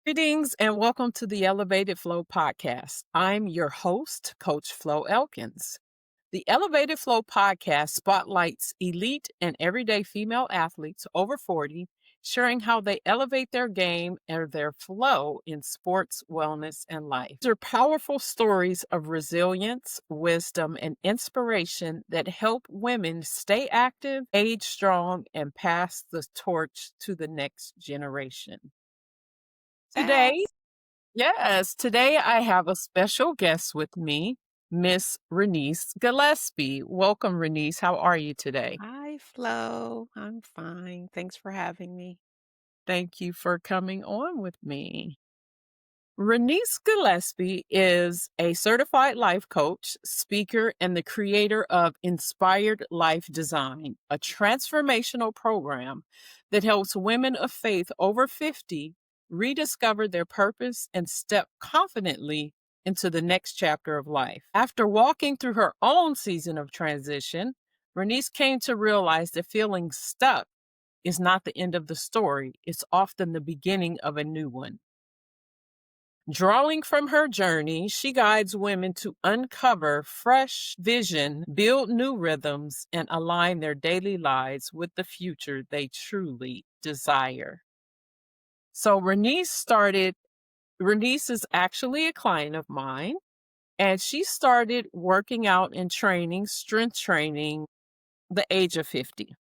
Greetings and welcome to the Elevated Flo Podcast. I'm your host, Coach Flo Elkins. The Elevated Flo Podcast spotlights elite and everyday female athletes over 40, sharing how they elevate their game and their flow in sports, wellness, and life. These are powerful stories of resilience, wisdom, and inspiration that help women stay active, age strong, and pass the torch to the next generation. Today, Yes. today I have a special guest with me, Miss Ranise Gillespie. Welcome, Ranise. How are you today? Hi, Flo. I'm fine. Thanks for having me. Thank you for coming on with me. Ranise Gillespie is a certified life coach, speaker, and the creator of Inspired Life Design, a transformational program that helps women of faith over 50 rediscover their purpose and step confidently into the next chapter of life. After walking through her own season of transition, Ranise came to realize that feeling stuck is not the end of the story, it's often the beginning of a new one. Drawing from her journey, she guides women to uncover fresh vision, build new rhythms, and align their daily lives with the future they truly desire. So Renice is actually a client of mine, and she started working out and training, strength training, the age of 50.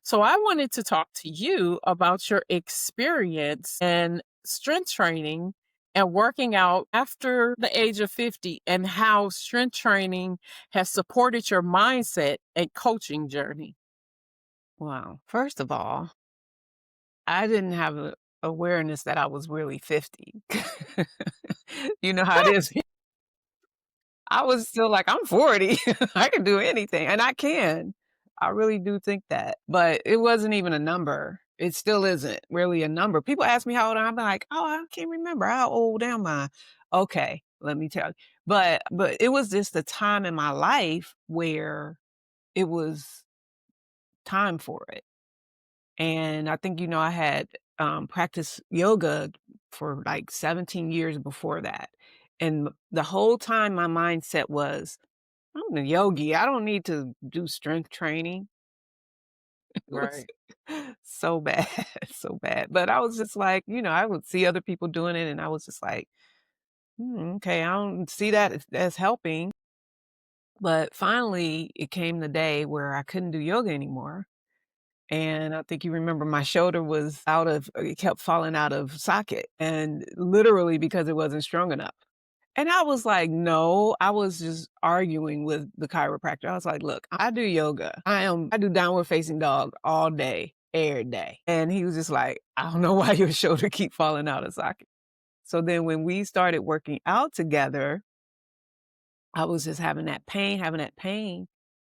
So I wanted to talk to you about your experience in strength training and working out after the age of 50 and how strength training has supported your mindset and coaching journey. Wow. First of all, I didn't have awareness that I was really 50. You know how it is. I was still like, I'm 40. I can do anything. And I can. I really do think that. But it wasn't even a number. It still isn't really a number. People ask me how old I'm like, oh, I can't remember. How old am I? Okay, let me tell you. But it was just a time in my life where it was time for it. And I think, I had practiced yoga for like 17 years before that. And the whole time my mindset was, I'm a yogi. I don't need to do strength training. It was Right. so bad, so bad. But I was just like, I would see other people doing it and I was just like, okay, I don't see that as helping. But finally, it came the day where I couldn't do yoga anymore. And I think you remember my shoulder was it kept falling out of socket and literally because it wasn't strong enough. And I was like, no, I was just arguing with the chiropractor. I was like, look, I do yoga. I do downward facing dog all day, every day. And he was just like, I don't know why your shoulder keep falling out of socket. So then when we started working out together, I was just having that pain.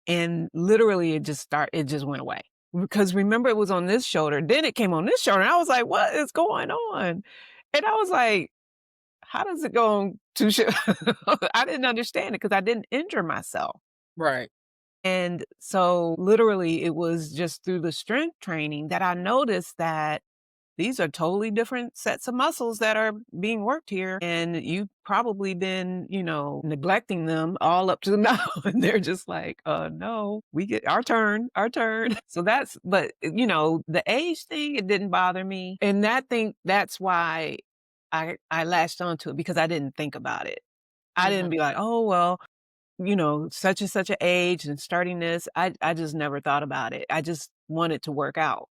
And literally it just went away. Because remember it was on this shoulder, then it came on this shoulder. And I was like, what is going on? And I was like, how does it go on two I didn't understand it because I didn't injure myself. Right. And so literally it was just through the strength training that I noticed that these are totally different sets of muscles that are being worked here. And you've probably been, neglecting them all up to now. And they're just like, no, we get our turn, our turn. So but the age thing, it didn't bother me. And that's why I latched onto it because I didn't think about it. I didn't Mhm. be like, oh, well, such and such an age and starting this. I just never thought about it. I just wanted to work out.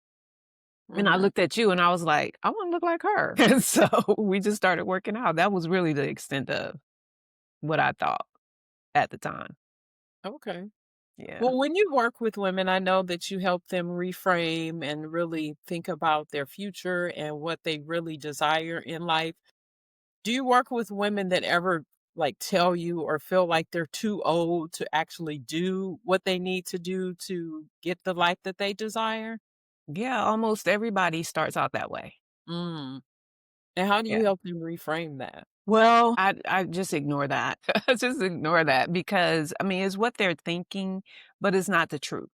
And I Mhm. looked at you and I was like, I wanna look like her. And so we just started working out. That was really the extent of what I thought at the time. Okay. Yeah. Well, when you work with women, I know that you help them reframe and really think about their future and what they really desire in life. Do you work with women that ever like tell you or feel like they're too old to actually do what they need to do to get the life that they desire? Yeah, almost everybody starts out that way. Mm. And how do Yeah. you help them reframe that? Well, I just ignore that. I just ignore that because, I mean, it's what they're thinking, but it's not the truth.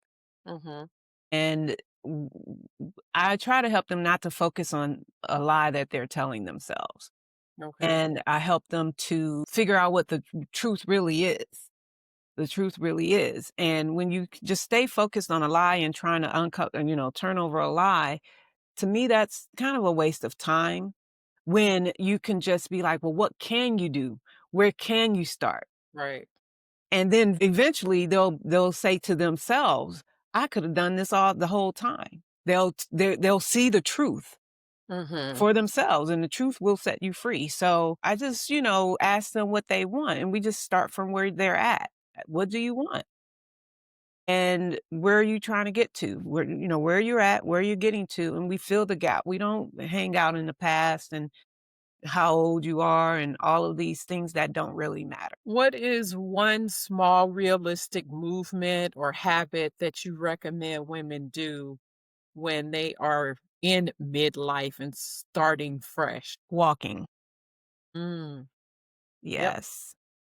Mhm. And w I try to help them not to focus on a lie that they're telling themselves, Okay. and I help them to figure out what the truth really is. The truth really is, and when you just stay focused on a lie and trying to turn over a lie, to me, that's kind of a waste of time when you can just be like, "Well, what can you do? Where can you start?" Right. And then eventually they'll say to themselves, "I could have done this all the whole time." They'll see the truth Mhm. for themselves, and the truth will set you free. So I just, ask them what they want, and we just start from where they're at. What do you want? And where are you trying to get to? Where you're at, where you're getting to, and we fill the gap. We don't hang out in the past and how old you are and all of these things that don't really matter. What is one small realistic movement or habit that you recommend women do when they are in midlife and starting fresh? Walking. Mm, yep. Yes.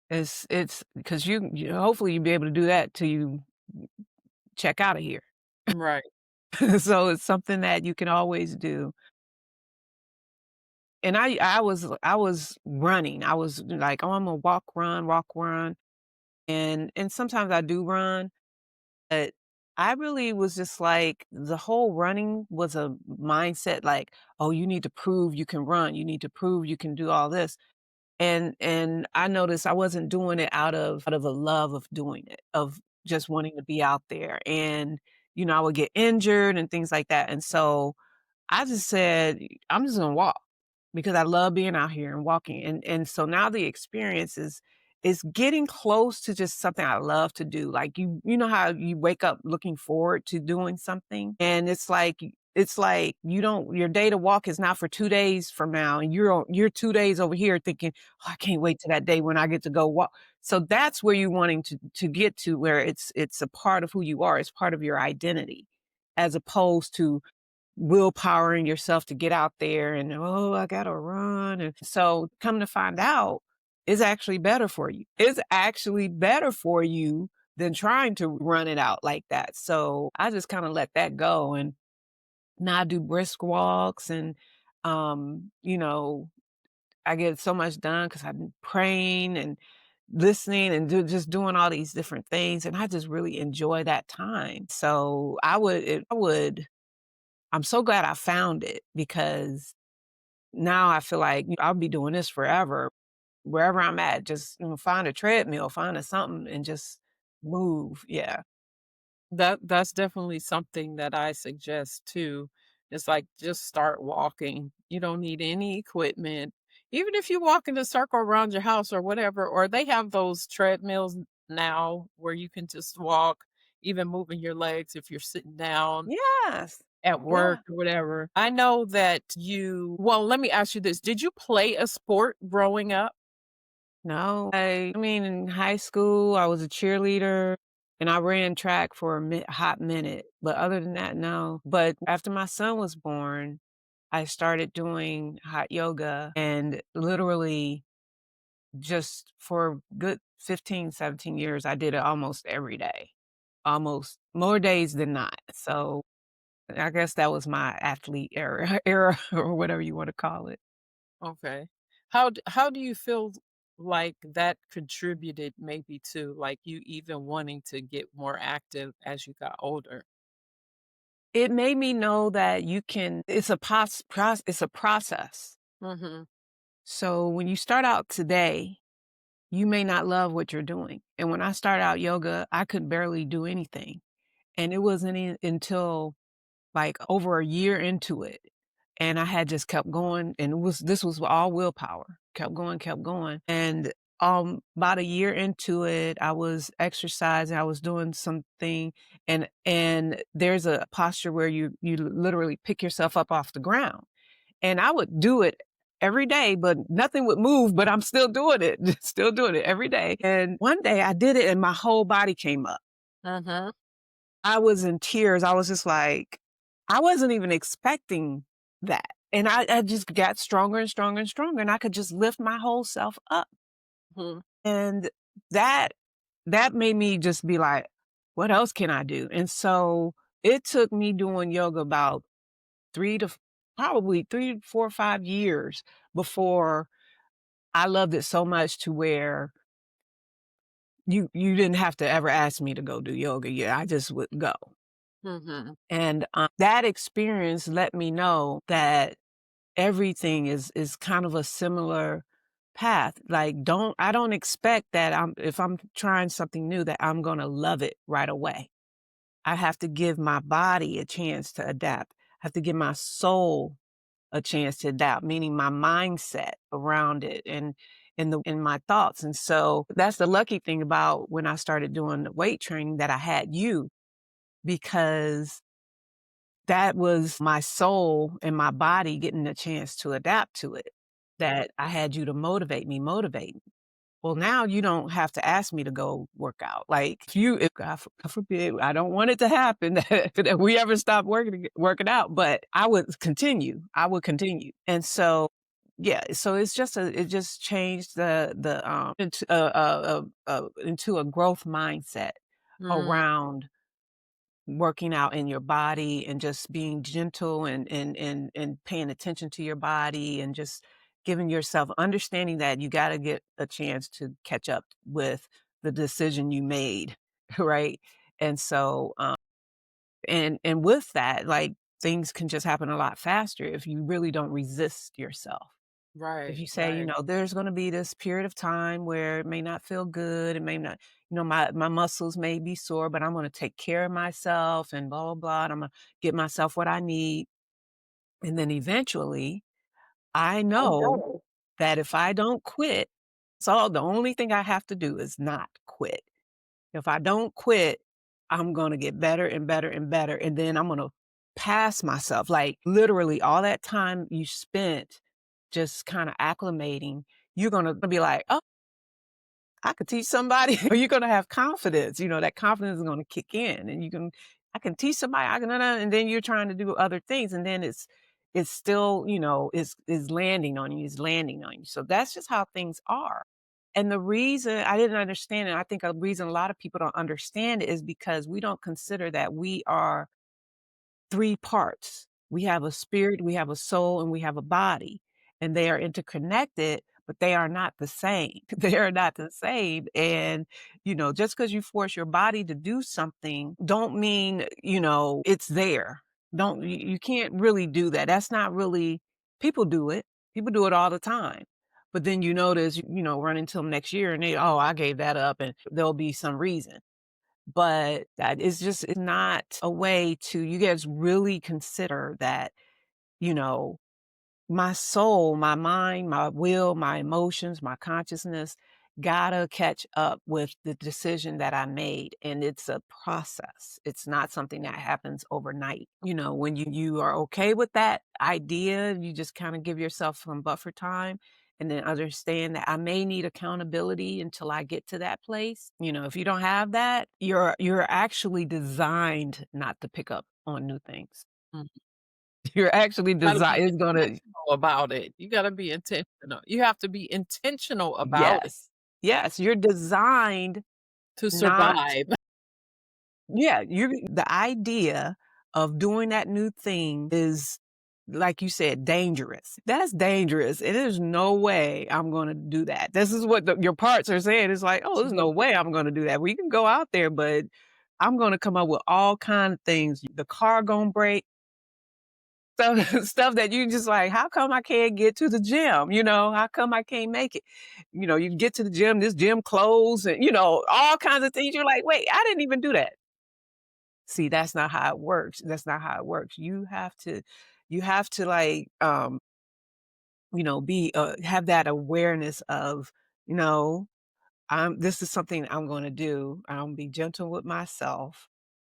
It's because you hopefully you'll be able to do that till you check out of here. Right. So it's something that you can always do. And I was running. I was like, "Oh, I'm gonna walk, run." And sometimes I do run, but I really was just like the whole running was a mindset like, "Oh, you need to prove you can run. You need to prove you can do all this." And I noticed I wasn't doing it out of a love of doing it, of just wanting to be out there. And, I would get injured and things like that. And so I just said, I'm just gonna walk because I love being out here and walking. And so now the experience is getting close to just something I love to do. Like you know how you wake up looking forward to doing something? And it's like you don't your day to walk is not for 2 days from now. And you're 2 days over here thinking, oh, I can't wait to that day when I get to go walk. So that's where you're wanting to get to where it's a part of who you are, it's part of your identity, as opposed to willpowering yourself to get out there and, "Oh, I gotta run," and so come to find out, it's actually better for you. It's actually better for you than trying to run it out like that, so I just kinda let that go, and now I do brisk walks and, you know, I get so much done because 'cause I've been praying and listening and just doing all these different things, and I just really enjoy that time, so I would I'm so glad I found it because now I feel like I'll be doing this forever. Wherever I'm at, just, find a treadmill, find a something and just move. Yeah. That's definitely something that I suggest too. It's like just start walking. You don't need any equipment. Even if you walk in a circle around your house or whatever, or they have those treadmills now where you can just walk, even moving your legs if you're sitting down Yes. at Yeah. work or whatever. I know that well, let me ask you this. Did you play a sport growing up? No. I mean, in high school, I was a cheerleader and I ran track for a hot minute. But other than that, no. But after my son was born, I started doing hot yoga and literally just for good 15, 17 years, I did it almost every day, almost more days than not. So I guess that was my athlete era, era or whatever you want to call it. Okay. How do you feel like that contributed maybe to like you even wanting to get more active as you got older? It made me know that it's a process. Mhm. So when you start out today, you may not love what you're doing. And when I started out yoga, I could barely do anything. And it wasn't until like over a year into it. And I had just kept going and this was all willpower. Kept going. And about a year into it, I was exercising, I was doing something and there's a posture where you literally pick yourself up off the ground. And I would do it every day, but nothing would move, but I'm still doing it, still doing it every day. And one day I did it and my whole body came up. Mhm. I was in tears. I was just like, I wasn't even expecting that. And I just got stronger and stronger and stronger, and I could just lift my whole self up. Mhm. And that that made me just be like, what else can I do? And so It took me doing yoga about 3 to f probably 3, 4, 5 years before I loved it so much to where you didn't have to ever ask me to go do yoga. Yeah, I just would go. Mhm. And, that experience let me know that everything is kind of a similar path. Like, I don't expect that if I'm trying something new that I'm gonna love it right away. I have to give my body a chance to adapt. I have to give my soul a chance to adapt, meaning my mindset around it and in my thoughts. And so that's the lucky thing about when I started doing the weight training that I had you because that was my soul and my body getting a chance to adapt to it. That I had you to motivate me. Well, now you don't have to ask me to go work out. Like if God forbid, I don't want it to happen that we ever stop working out, but I would continue. I would continue. And so, yeah, so it just changed into a growth mindset Mm, around working out in your body and just being gentle and paying attention to your body and just giving yourself understanding that you got to get a chance to catch up with the decision you made right and so and with that like things can just happen a lot faster if you really don't resist yourself if right, you say, right. there's gonna be this period of time where it may not feel good, it may not my muscles may be sore, but I'm gonna take care of myself and blah, blah, blah, and I'm gonna get myself what I need, and then eventually, I I know know. that if I don't quit, the only thing I have to do is not quit. If I don't quit, I'm gonna get better and better and better, and then I'm gonna pass myself, like, literally all that time you spent just kinda acclimating, you're gonna be like, "Oh, I could teach somebody," or you're gonna have confidence, that confidence is gonna kick in, and I can teach somebody, I can and then you're trying to do other things, and then it's still, is landing on you, is landing on you. So that's just how things are. And the reason I didn't understand it, I think a reason a lot of people don't understand it is because we don't consider that we are 3 parts. We have a spirit, we have a soul, and we have a body, and they are interconnected, but they are not the same. They are not the same, and, just because you force your body to do something don't mean, it's there. Don't you can't really do that. That's not really people do it. People do it all the time. But then you notice, run until next year and "Oh, I gave that up," and there'll be some reason. But that is just it's not a way to you guys really consider that, you know, my soul, my mind, my will, my emotions, my consciousness gotta catch up with the decision that I made. And it's a process. It's not something that happens overnight. When you are okay with that idea, you just kind of give yourself some buffer time and then understand that I may need accountability until I get to that place. If you don't have that, you're actually designed not to pick up on new things. Mm. You're actually Gotta designed be it's gonna intentional about it. You gotta be intentional. You have to be intentional about it Yes. Yes, you're designed to not survive. yeah, the idea of doing that new thing is, like you said, dangerous. That's dangerous, and there's no way I'm gonna do that. This is what your parts are saying. It's like, "Oh, there's no way I'm gonna do that." We can go out there, but I'm gonna come up with all kind of things. The car gonna break, stuff stuff that you just like, "How come I can't get to the gym?" "How come I can't make it?" You get to the gym, this gym closed and, all kinds of things. You're like, "Wait, I didn't even do that." See, that's not how it works. That's not how it works. You have to like, be, have that awareness of, no, this is something I'm gonna do. I'm be gentle with myself.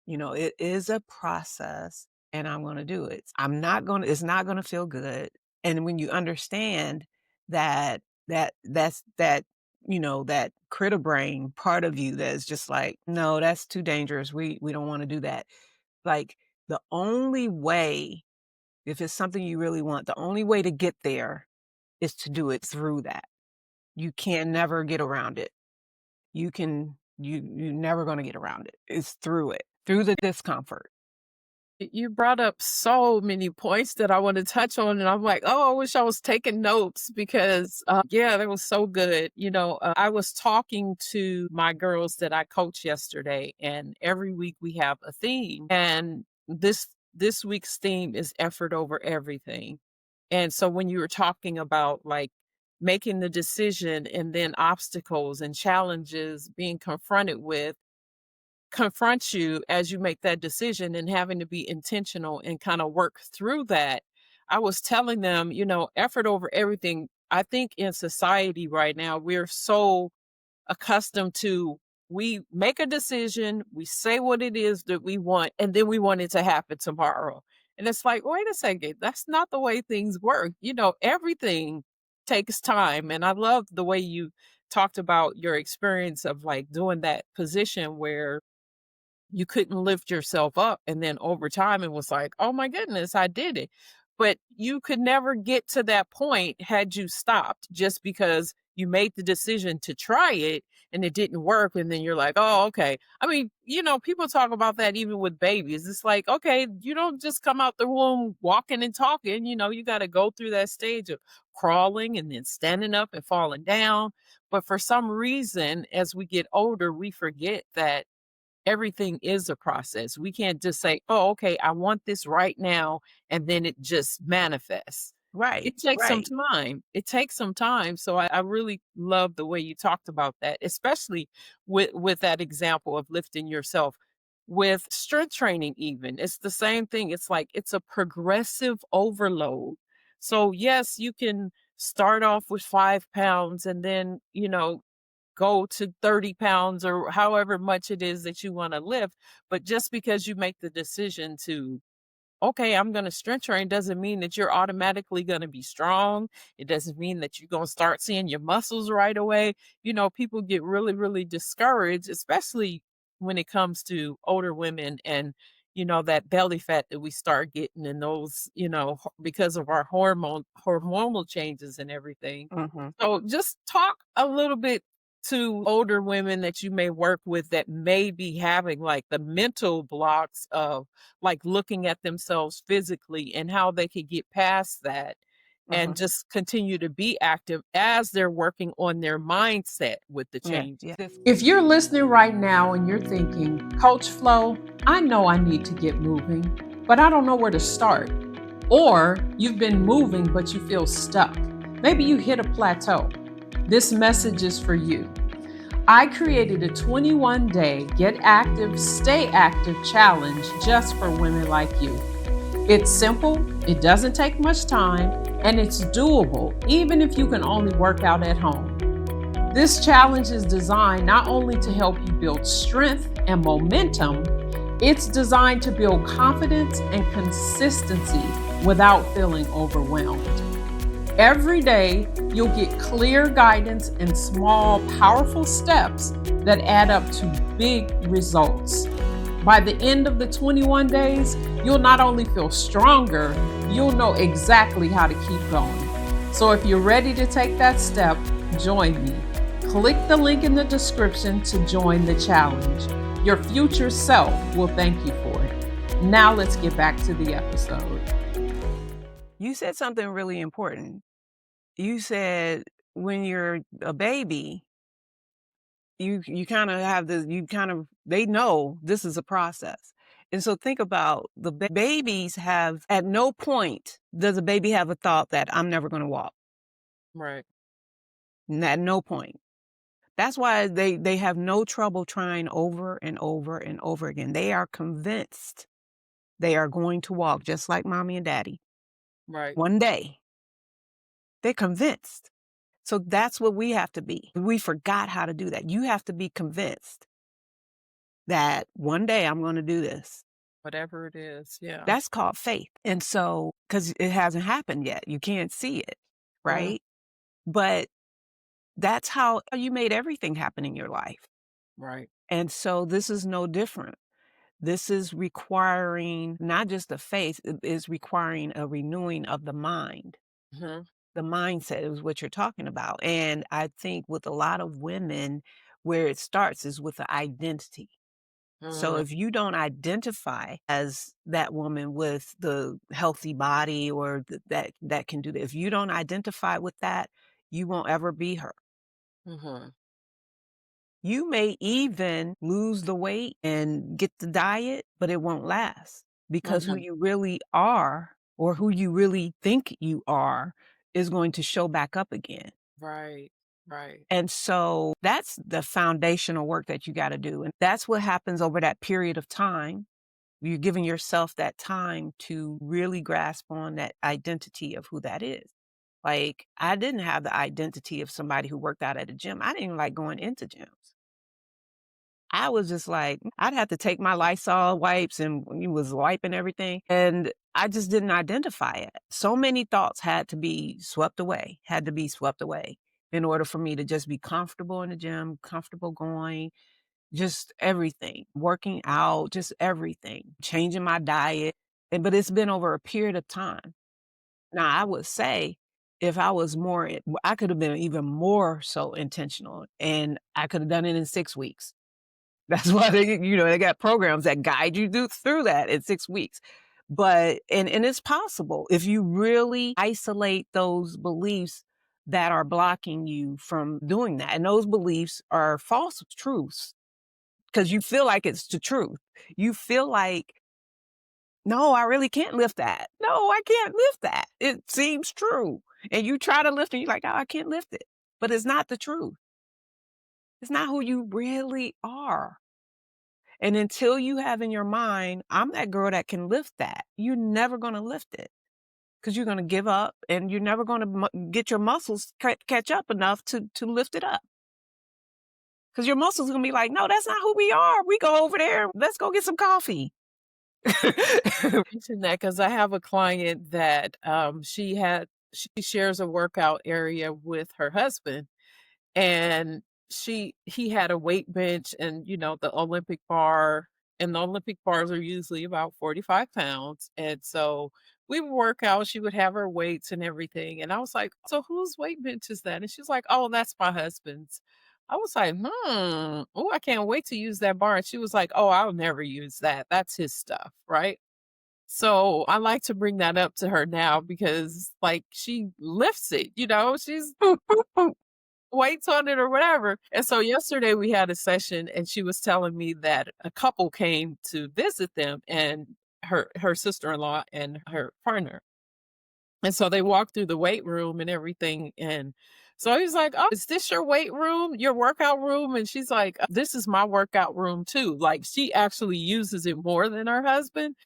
It is a process and I'm going to do it. It's not going to feel good. And when you understand that, that critter brain part of you that's just like, no, that's too dangerous. We don't want to do that. Like the only way, if it's something you really want, the only way to get there is to do it through that. You can never get around it. You're never going to get around it. It's through the discomfort. You brought up so many points that I want to touch on, and I'm like, oh, I wish I was taking notes because, yeah, that was so good. I was talking to my girls that I coach yesterday, and every week we have a theme, and this week's theme is effort over everything. And so when you were talking about like making the decision and then obstacles and challenges being confronted with confront you as you make that decision and having to be intentional and kind of work through that. I was telling them, effort over everything. I think in society right now, we're so accustomed to we make a decision, we say what it is that we want, and then we want it to happen tomorrow. And it's like, wait a second, that's not the way things work. Everything takes time. And I love the way you talked about your experience of like doing that position where you couldn't lift yourself up, and then over time it was like, "Oh my goodness, I did it." But you could never get to that point had you stopped just because you made the decision to try it and it didn't work, and then you're like, "Oh, okay." I mean, people talk about that even with babies. It's like, okay, you don't just come out the womb walking and talking, you gotta go through that stage of crawling and then standing up and falling down. But for some reason, as we get older, we forget that everything is a process. We can't just say, "Oh, okay, I want this right now," and then it just manifests. Right, It takes some right. time. It takes some time. So I really love the way you talked about that, especially with that example of lifting yourself. With strength training, even, it's the same thing. It's like it's a progressive overload. So yes, you can start off with 5 pounds and then, go to 30 pounds or however much it is that you want to lift. But just because you make the decision to, okay, I'm going to strength train doesn't mean that you're automatically going to be strong. It doesn't mean that you're going to start seeing your muscles right away. People get really, really discouraged, especially when it comes to older women and, that belly fat that we start getting and those, because of our hormonal changes and everything. Mhm. So just talk a little bit to older women that you may work with that may be having like the mental blocks of like looking at themselves physically and how they could get past that and Mhm. just continue to be active as they're working on their mindset with the Yeah, change. yeah. If you're listening right now and you're thinking, Coach Flo, I know I need to get moving, but I don't know where to start. Or you've been moving, but you feel stuck. Maybe you hit a plateau. This message is for you. I created a 21-day Get Active, Stay Active challenge just for women like you. It's simple, it doesn't take much time, and it's doable even if you can only work out at home. This challenge is designed not only to help you build strength and momentum, it's designed to build confidence and consistency without feeling overwhelmed. Every day, you'll get clear guidance and small, powerful steps that add up to big results. By the end of the 21 days, you'll not only feel stronger, you'll know exactly how to keep going. So if you're ready to take that step, join me. Click the link in the description to join the challenge. Your future self will thank you for it. Now let's get back to the episode. You said something really important. You said when you're a baby, you kinda have the you kind of they know this is a process. And so think about the babies have at no point does a baby have a thought that I'm never gonna walk. Right. At no point. That's why they have no trouble trying over and over and over again. They are convinced they are going to walk just like mommy and daddy Right. one day. They're convinced. So that's what we have to be. We forgot how to do that. You have to be convinced that one day I'm going to do this. Whatever it is. Yeah. That's called faith. And so, because it hasn't happened yet, you can't see it, Mhm. right? But that's how you made everything happen in your life. Right. And so this is no different. This is requiring not just the faith, it is requiring a renewing of the mind. Mhm. The mindset is what you're talking about. And I think with a lot of women, where it starts is with the identity. So Mm, if you don't identify as that woman with the healthy body or that can do that, if you don't identify with that, you won't ever be her. mhm. You may even lose the weight and get the diet, but it won't last because who Mhm. you really are or who you really think you are is going to show back up again. Right. Right. And so that's the foundational work that you got to do. And that's what happens over that period of time. You're giving yourself that time to really grasp on that identity of who that is. Like, I didn't have the identity of somebody who worked out at a gym. I didn't even like going into gyms. I was just like, I'd have to take my Lysol wipes and he was wiping everything. And I just didn't identify it. So many thoughts had to be swept away in order for me to just be comfortable in the gym, comfortable going, just everything, working out, just everything, changing my diet. But it's been over a period of time. Now, I would say if I was I could have been even more so intentional and I could have done it in 6 weeks. That's why they got programs that guide you through that in 6 weeks. But and it's possible if you really isolate those beliefs that are blocking you from doing that. And those beliefs are false truths because you feel like it's the truth. You feel like, no, I really can't lift that. No, I can't lift that. It seems true. And you try to lift it, you're like, oh, I can't lift it. But it's not the truth. It's not who you really are. And until you have in your mind, I'm that girl that can lift that, you're never going to lift it because you're going to give up and you're never going to get your muscles catch up enough to lift it up. Because your muscles going to be like, no, that's not who we are. We go over there. Let's go get some coffee. Mention that because I have a client that she shares a workout area with her husband, and he had a weight bench and the Olympic bar, and the Olympic bars are usually about 45 pounds. And so we would work out, she would have her weights and everything. And I was like, so whose weight bench is that? And she's like, oh, that's my husband's. I was like, oh, I can't wait to use that bar. And she was like, oh, I'll never use that. That's his stuff, right? So I like to bring that up to her now because like she lifts it, she's weights on it or whatever. And so yesterday we had a session and she was telling me that a couple came to visit them, and her sister-in-law and her partner. And so they walked through the weight room and everything. And so he's like, oh, is this your weight room, your workout room? And she's like, this is my workout room too. Like she actually uses it more than her husband.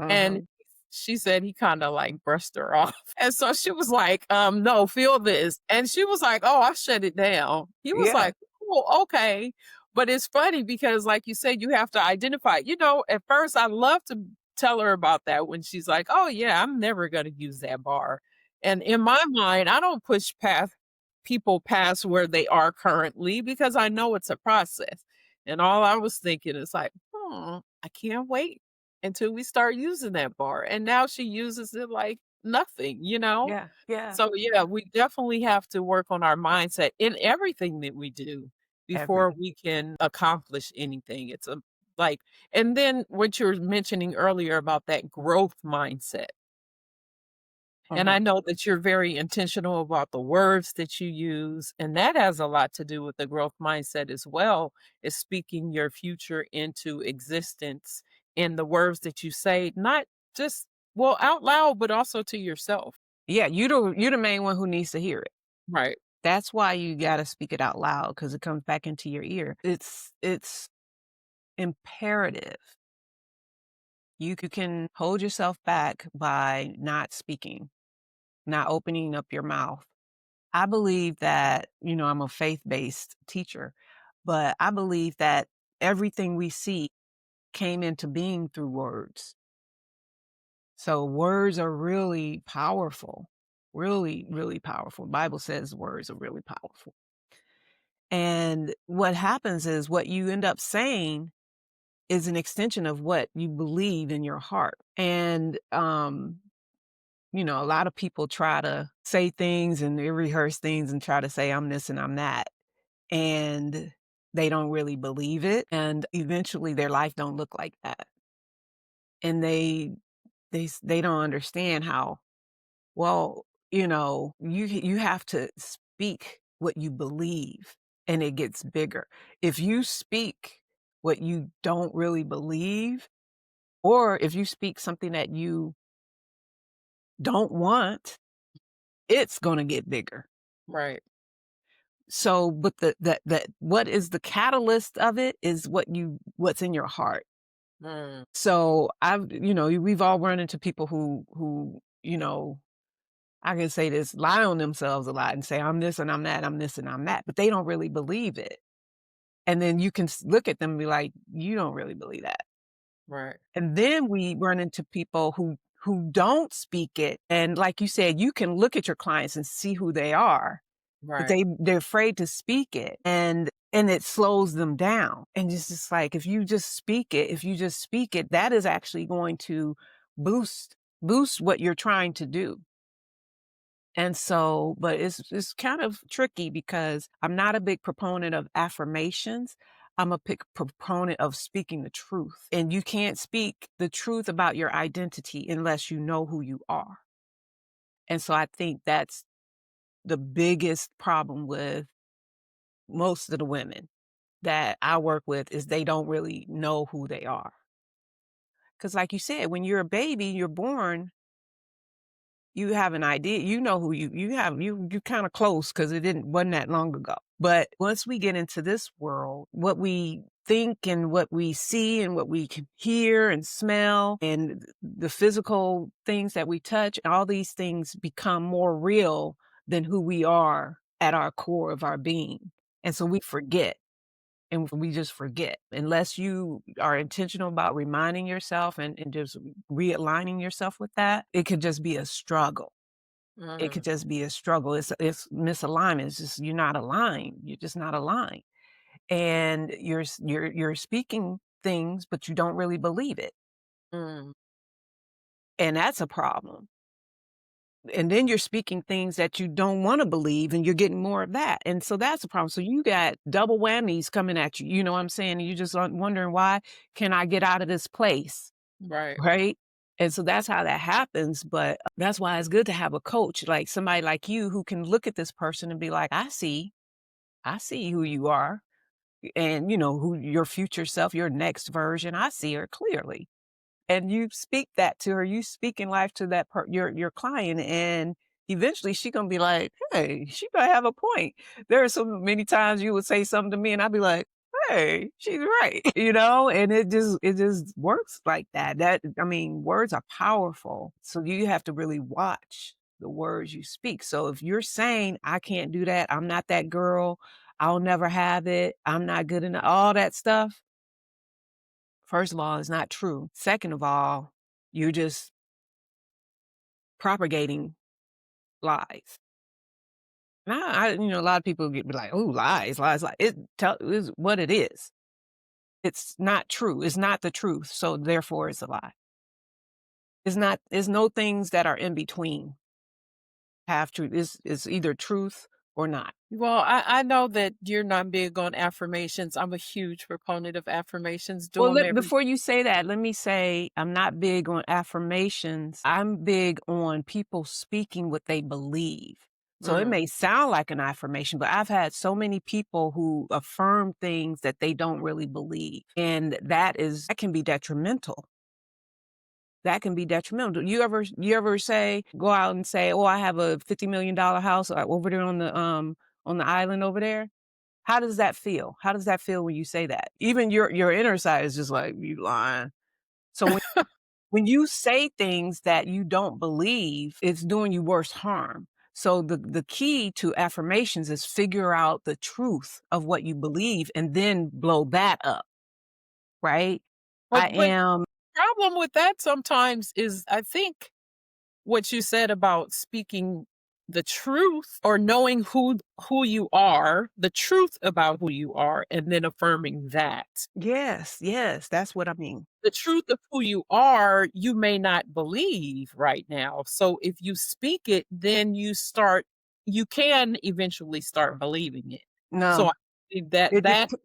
And Mhm. she said he kinda, like, brushed her off. And so she was like, "No, feel this." And she was like, "Oh, I shut it down." He was Yeah. like, "Oh, okay." But it's funny because, like you said, you have to identify. At first, I love to tell her about that when she's like, "Oh, yeah, I'm never gonna use that bar." And in my mind, I don't push past people past where they are currently because I know it's a process. And all I was thinking is like, I can't wait until we start using that bar." And now she uses it like nothing. Yeah. Yeah. So, yeah, we definitely have to work on our mindset in everything that we do before Everything. we can accomplish anything. Like, and then what you were mentioning earlier about that growth mindset. And Mhm. I know that you're very intentional about the words that you use, and that has a lot to do with the growth mindset as well, is speaking your future into existence in the words that you say, not just, well, out loud, but also to yourself. Yeah, you're the main one who needs to hear it. Right. That's why you gotta speak it out loud because it comes back into your ear. It's imperative. You can hold yourself back by not speaking, not opening up your mouth. I believe that, I'm a faith-based teacher, but I believe that everything we see came into being through words. So words are really powerful, really, really powerful. Bible says words are really powerful. And what happens is what you end up saying is an extension of what you believe in your heart. And, a lot of people try to say things and they rehearse things and try to say, I'm this and I'm that. And they don't really believe it, and eventually their life don't look like that. And they don't understand how, well, you have to speak what you believe, and it gets bigger. If you speak what you don't really believe, or if you speak something that you don't want, it's gonna get bigger. Right. So, but the what is the catalyst of it is what's in your heart. Mm. So we've all run into people who, I can say this, lie on themselves a lot and say, I'm this and I'm that, I'm this and I'm that, but they don't really believe it. And then you can look at them and be like, you don't really believe that. Right. And then we run into people who don't speak it. And like you said, you can look at your clients and see who they are, but Right. they're afraid to speak it. And it slows them down. And it's just like, if you just speak it, that is actually going to boost what you're trying to do. And so, but it's kind of tricky because I'm not a big proponent of affirmations. I'm a big proponent of speaking the truth. And you can't speak the truth about your identity unless you know who you are. And so I think that's the biggest problem with most of the women that I work with is they don't really know who they are. Because like you said, when you're a baby, you're born, you have an idea, you know who you kinda close because it wasn't that long ago. But once we get into this world, what we think and what we see and what we can hear and smell and the physical things that we touch, all these things become more real than who we are at our core of our being. And so we forget. And we just forget. Unless you are intentional about reminding yourself and just realigning yourself with that, it could just be a struggle. It could Mm. just be a struggle. It's misalignment. It's just you're not aligned. You're just not aligned. And you're speaking things, but you don't really believe it. Mm. And that's a problem. And then you're speaking things that you don't wanna believe, and you're getting more of that, and so that's a problem. So you got double whammies coming at you, you know what I'm saying? And you just wondering, "Why can I get out of this place?" Right. Right? And so that's how that happens, but that's why it's good to have a coach, like somebody like you who can look at this person and be like, I see who you are, and, who your future self, your next version, I see her clearly." And you speak that to her, you speak in life to that your client, and eventually she gonna be like, "Hey, she might have a point." There are so many times you would say something to me and I'd be like, "Hey, she's right," and it just works like that. I mean, words are powerful, so you have to really watch the words you speak. So if you're saying, "I can't do that, I'm not that girl, I'll never have it, I'm not good enough," all that stuff, first of all, it's not true. Second of all, you're just propagating lies. Now, a lot of people get be like, "Oh, lies, lies, lies." Is what it is. It's not true. It's not the truth. So therefore, it's a lie. It's not. There's no things that are in between. Half truth is either truth or not. Well, I know that you're not big on affirmations. I'm a huge proponent of affirmations. Do Well, them every. before you say that, let me say I'm not big on affirmations. I'm big on people speaking what they believe. So it Mm. may sound like an affirmation, but I've had so many people who affirm things that they don't really believe. And that can be detrimental. That can be detrimental. You ever say, go out and say, "Oh, I have a $50 million house over there on the island over there." How does that feel? How does that feel when you say that? Even your inner side is just like, "You lying." So when you say things that you don't believe, it's doing you worse harm. So the key to affirmations is figure out the truth of what you believe and then blow that up, right? But I am problem with that sometimes is I think what you said about speaking the truth or knowing who you are, the truth about who you are, and then affirming that. yes, yes, that's what I mean. The truth of who you are, you may not believe right now. So if you speak it, then you can eventually start believing it. So I No, think that it that dep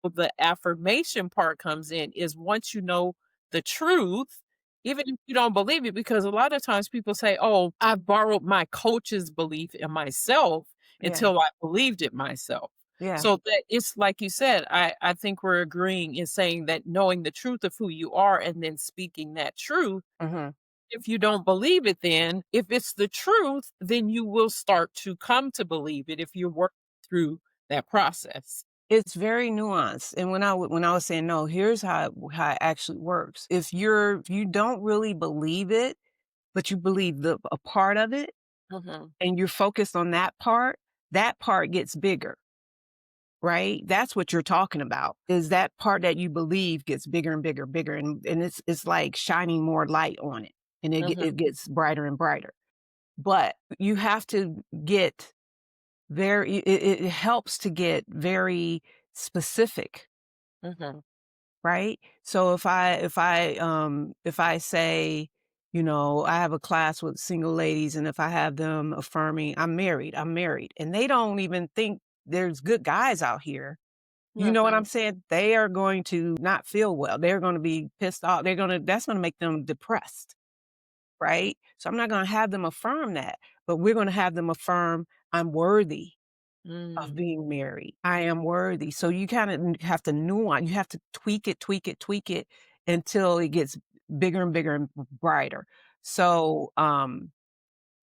the affirmation part comes in is once you know the truth, even if you don't believe it, because a lot of times people say, "Oh, I borrowed my coach's belief in myself Yeah. until I believed it myself." Yeah. So that it's like you said, I think we're agreeing in saying that knowing the truth of who you are and then speaking that truth. Mhm. If you don't believe it, then if it's the truth, then you will start to come to believe it if you're working through that process. It's very nuanced, and when I was saying, "No, here's how it actually works." If you don't really believe it, but you believe the a part of it, Mhm, and you're focused on that part gets bigger, right? That's what you're talking about, is that part that you believe gets bigger and bigger, bigger, and it's like shining more light on it, and mhm, it gets brighter and brighter. But you have to get very it helps to get very specific. mhm, Right? So if I say, you know, I have a class with single ladies, and if I have them affirming, I'm married, and they don't even think there's good guys out here. You know what mhm, I'm saying? They are going to not feel well. They're going to be pissed off. That's going to make them depressed, right? So I'm not going to have them affirm that, but we're going to have them affirm I'm worthy of mm, being married. I am worthy. So you kinda have to nuance, you have to tweak it, tweak it, tweak it until it gets bigger and bigger and brighter. So,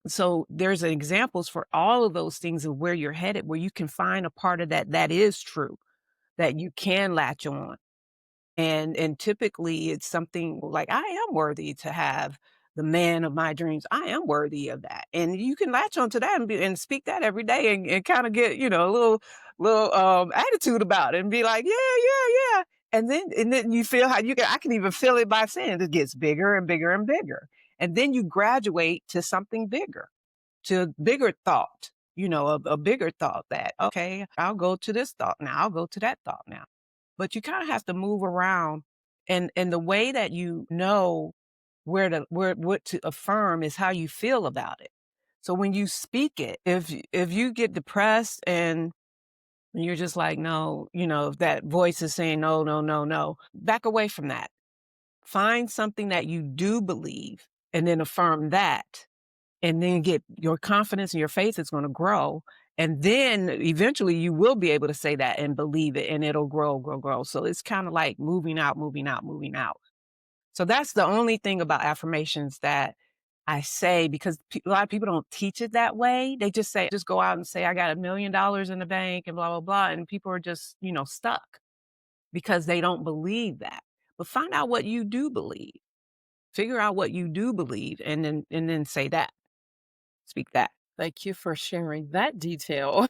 so there's examples for all of those things of where you're headed, where you can find a part of that that is true, that you can latch on. And typically it's something like, I am worthy to have the man of my dreams. I am worthy of that. And you can latch onto that and speak that every day and kind of get, you know, a little attitude about it and be like, yeah, yeah, yeah. And then you feel how I can even feel it by saying it gets bigger and bigger and bigger. And then you graduate to something bigger, to bigger thought, you know, a bigger thought that, okay, I'll go to this thought now, I'll go to that thought now. But you kind of have to move around. And the way that you know where what to affirm is how you feel about it. So when you speak it, if you get depressed and you're just like, no, you know, if that voice is saying no, no, no, no, back away from that. Find something that you do believe and then affirm that, and then get your confidence and your faith is going to grow. And then eventually you will be able to say that and believe it, and it'll grow, grow, grow. So it's kind of like moving out, moving out, moving out. So that's the only thing about affirmations that I say, because a lot of people don't teach it that way. They just say, just go out and say, I got $1 million in the bank and blah, blah, blah. And people are just, you know, stuck because they don't believe that. But find out what you do believe. Figure out what you do believe, and then say that. Speak that. thank you for sharing that detail.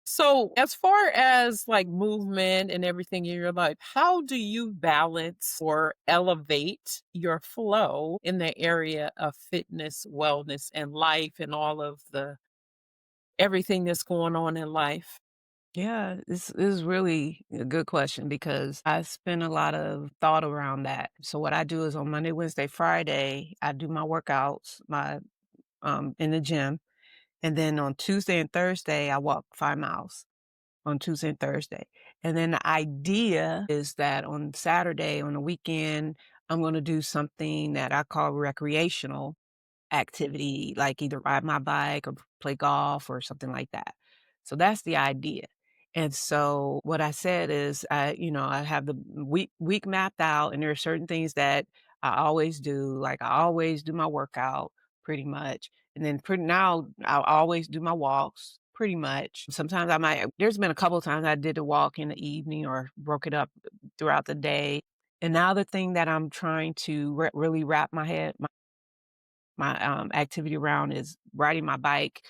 So, as far as like movement and everything in your life, how do you balance or elevate your flow in the area of fitness, wellness, and life and all of the everything that's going on in life? Yeah, this is really a good question because I spend a lot of thought around that. So what I do is on Monday, Wednesday, Friday, I do my workouts, my in the gym, and then on Tuesday and Thursday, I walk 5 miles on Tuesday and Thursday. And then the idea is that on Saturday, on the weekend, I'm going to do something that I call recreational activity, like either ride my bike or play golf or something like that. So that's the idea. And so what I said is you know, I have the week mapped out, and there are certain things that I always do. Like I always do my workout pretty much. And then pretty now I'll always do my walks pretty much. Sometimes there's been a couple of times I did a walk in the evening or broke it up throughout the day. And now the thing that I'm trying to really wrap my activity around is riding my bike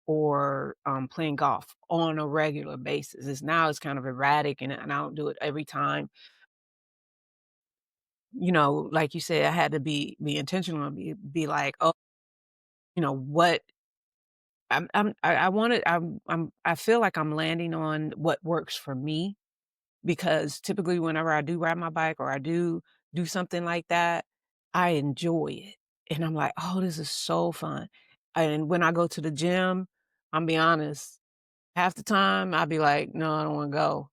or playing golf on a regular basis. It's kind of erratic, and I don't do it every time. You know, like you said, I had to be intentional and be like, oh, you know what. I wanted I feel like I'm landing on what works for me, because typically whenever I do ride my bike or I do something like that, I enjoy it. And I'm like, "Oh, this is so fun." And when I go to the gym, I'm be honest, half the time I'll be like, "No, I don't wanna go."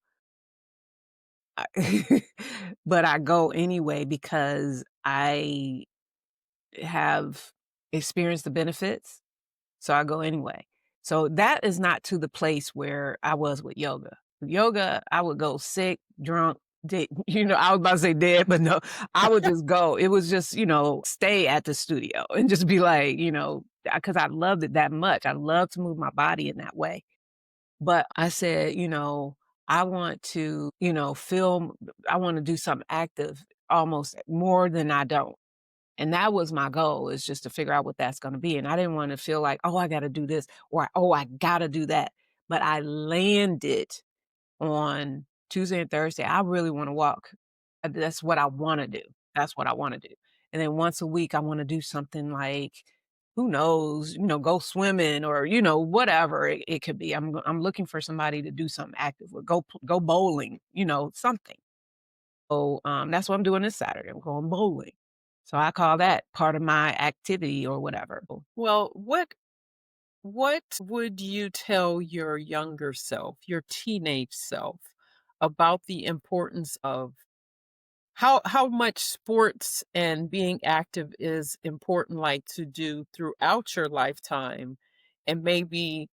but I go anyway because I have experienced the benefits, so I go anyway. So that is not to the place where I was with yoga. Yoga, I would go sick, drunk, dead, I was about to say dead, but no, I would just go. It was just, stay at the studio and just be like, because I loved it that much. I love to move my body in that way. But I said, I want to, I want to do something active almost more than I don't. And that was my goal, is just to figure out what that's gonna be, and I didn't wanna feel like, "Oh, I gotta do this," or, "Oh, I gotta do that." But I landed on Tuesday and Thursday. I really wanna walk. That's what I wanna do. That's what I wanna do. And then once a week, I wanna do something like, who knows, go swimming or, whatever it could be. I'm looking for somebody to do something active with, go bowling, something. So, that's what I'm doing this Saturday. I'm going bowling. So I call that part of my activity or whatever. Well, what would you tell your younger self, your teenage self, about the importance of how much sports and being active is important, like, to do throughout your lifetime, and maybe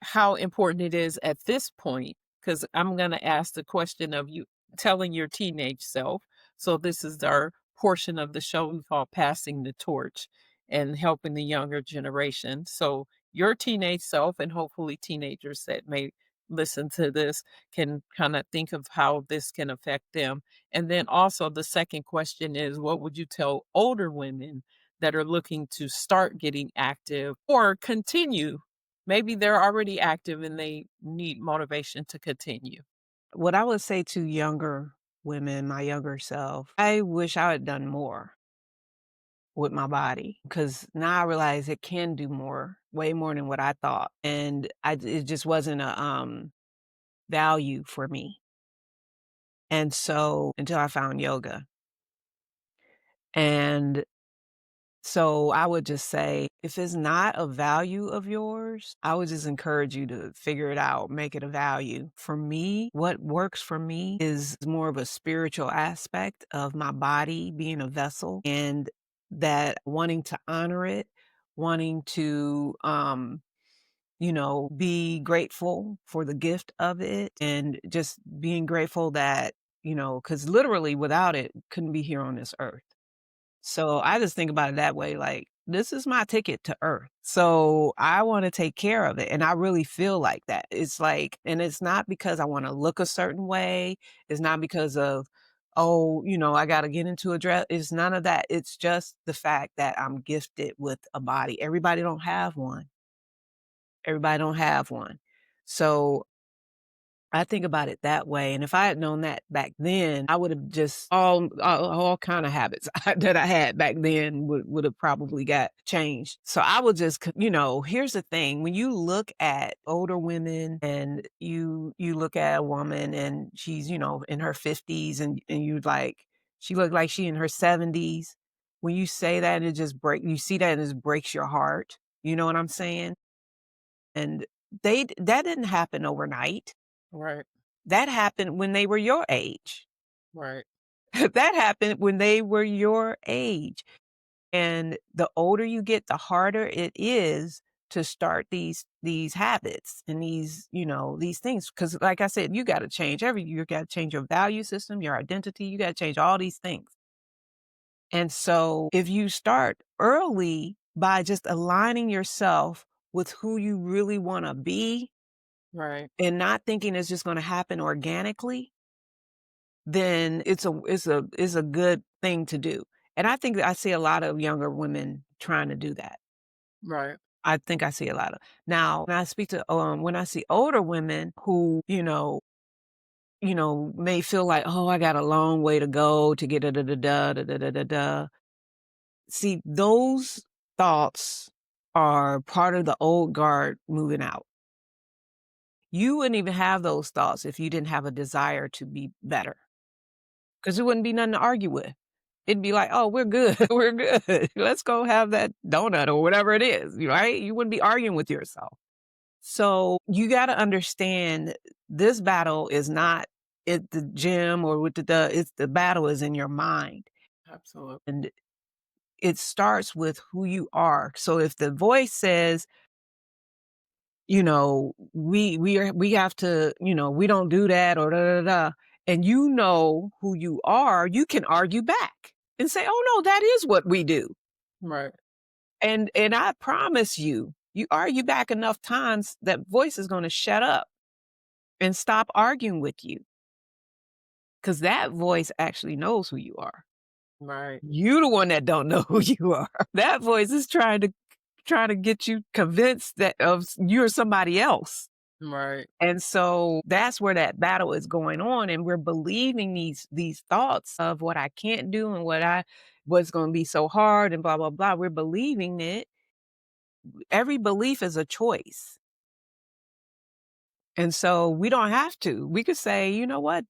how important it is at this point? Because I'm gonna ask the question of you telling your teenage self. So this is our portion of the show we call passing the torch and helping the younger generation. So your teenage self, and hopefully teenagers that may listen to this, can kind of think of how this can affect them. And then also the second question is, what would you tell older women that are looking to start getting active or continue? Maybe they're already active and they need motivation to continue. What I would say to younger women, my younger self, I wish I had done more with my body, because now I realize it can do more, way more than what I thought. And it just wasn't a value for me. And so until I found yoga. And so I would just say, if it's not a value of yours, I would just encourage you to figure it out, make it a value. For me, what works for me is more of a spiritual aspect of my body being a vessel, and that wanting to honor it, wanting to, be grateful for the gift of it, and just being grateful that, because literally without it, couldn't be here on this earth. So I just think about it that way, like, this is my ticket to Earth. So I wanna take care of it, and I really feel like that. It's like, and it's not because I wanna look a certain way. It's not because of, "Oh, I gotta get into a dress." It's none of that. It's just the fact that I'm gifted with a body. Everybody don't have one. Everybody don't have one. So I think about it that way, and if I had known that back then, I would have just all kind of habits that I had back then would have probably got changed. So I would just, here's the thing: when you look at older women, and you look at a woman and she's, in her 50s, and you like, she looked like she in her 70s. When you say that, and you see that and it just breaks your heart. You know what I'm saying? And that didn't happen overnight. Right, That happened when they were your age. right, That happened when they were your age. And the older you get, the harder it is to start these habits and these things. Because like I said, you gotta change you gotta change your value system, your identity, you gotta change all these things. And so if you start early by just aligning yourself with who you really wanna be, right, and not thinking it's just gonna happen organically, then it's a good thing to do. And I think that I see a lot of younger women trying to do that. right, I think I see a lot of. Now, when I see older women who, may feel like, "Oh, I got a long way to go to get da da da da da da da da da." See, those thoughts are part of the old guard moving out. You wouldn't even have those thoughts if you didn't have a desire to be better, because there wouldn't be nothing to argue with. It'd be like, "Oh, we're good. We're good. Let's go have that donut," or whatever it is, right? You wouldn't be arguing with yourself. So, you gotta understand, this battle is not at the gym or with it's the battle is in your mind. Absolutely. And it starts with who you are. So if the voice says, we have to, we don't do that or da da da, and you know who you are, you can argue back and say, "Oh no, that is what we do." Right. And I promise you, you argue back enough times, that voice is going to shut up and stop arguing with you because that voice actually knows who you are. Right. You the one that don't know who you are. That voice is trying to get you convinced that of you're somebody else. Right. And so that's where that battle is going on, and we're believing these thoughts of what I can't do and what's going to be so hard and blah blah blah. We're believing it. Every belief is a choice. And so we don't have to. We could say, "You know what?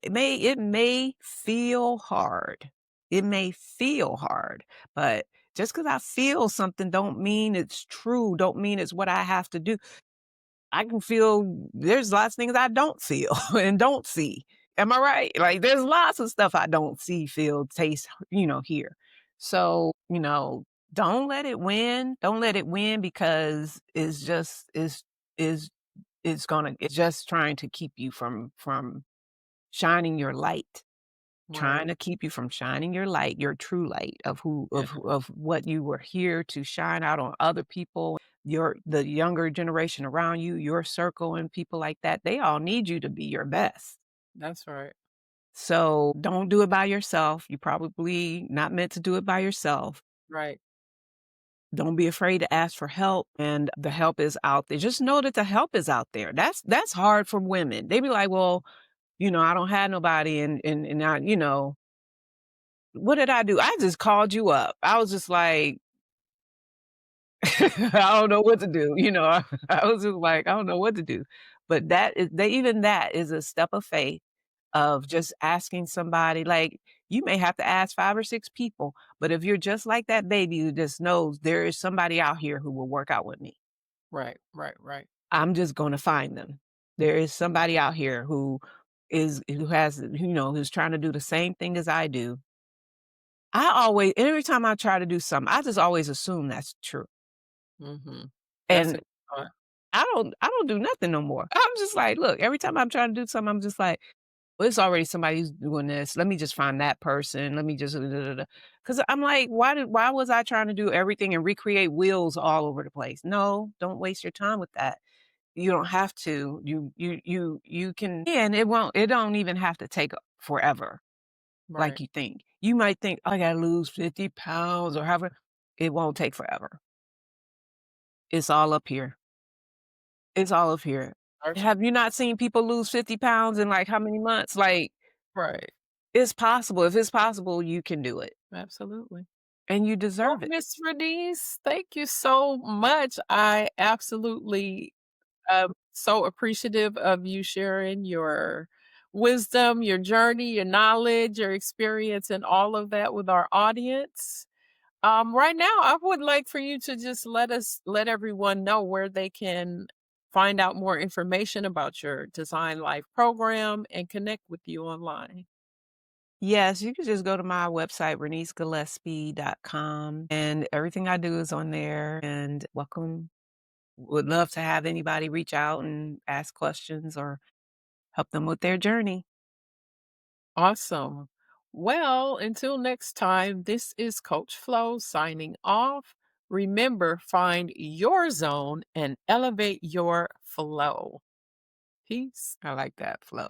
It may feel hard. It may feel hard, but just because I feel something don't mean it's true, don't mean it's what I have to do. I can feel there's lots of things I don't feel and don't see. Am I right? Like there's lots of stuff I don't see, feel, taste, hear. So, don't let it win. Don't let it win because it's just trying to keep you from shining your light. Trying Right. to keep you from shining your light, your true light of who Yeah. of what you were here to shine out on other people, the younger generation around you, your circle and people like that. They all need you to be your best. That's right. So don't do it by yourself. You're probably not meant to do it by yourself. Right. Don't be afraid to ask for help, and the help is out there. Just know that the help is out there. That's hard for women. They be like, "Well, I don't have nobody," and I, what did I do? I just called you up. I was just like, I don't know what to do. I was just like, I don't know what to do. But even that is a step of faith of just asking somebody. Like you may have to ask 5 or 6 people, but if you're just like that baby who just knows there is somebody out here who will work out with me, Right. Right. Right. I'm just going to find them. There is somebody out here who's trying to do the same thing as I do. Every time I try to do something, I just always assume that's true. Mhm. That's a And good thought. I don't do nothing no more. I'm just like, look, every time I'm trying to do something, I'm just like, well, it's already somebody who's doing this. Let me just find that person. Let me just because I'm like, why was I trying to do everything and recreate wheels all over the place? No, don't waste your time with that. You don't have to. You can, and it don't even have to take forever like Right. you think. You might think, "Oh, I gotta lose 50 pounds or however." It won't take forever. It's all up here. It's all up here. That's Have you not seen people lose 50 pounds in, like, how many months? Like, right. it's possible. If it's possible, you can do it, Absolutely. and you Well, deserve it. Miss Ranise, thank you so much. I absolutely so appreciative of you sharing your wisdom, your journey, your knowledge, your experience, and all of that with our audience. Right now, I would like for you to just let everyone know where they can find out more information about your Design Life program and connect with you online. Yes, you can just go to my website, renisegillespie.com, and everything I do is on there, and welcome. Would love to have anybody reach out and ask questions or help them with their journey. Awesome. Well, until next time, this is Coach Flo signing off. Remember, find your zone and elevate your flow. Peace. I like that flow.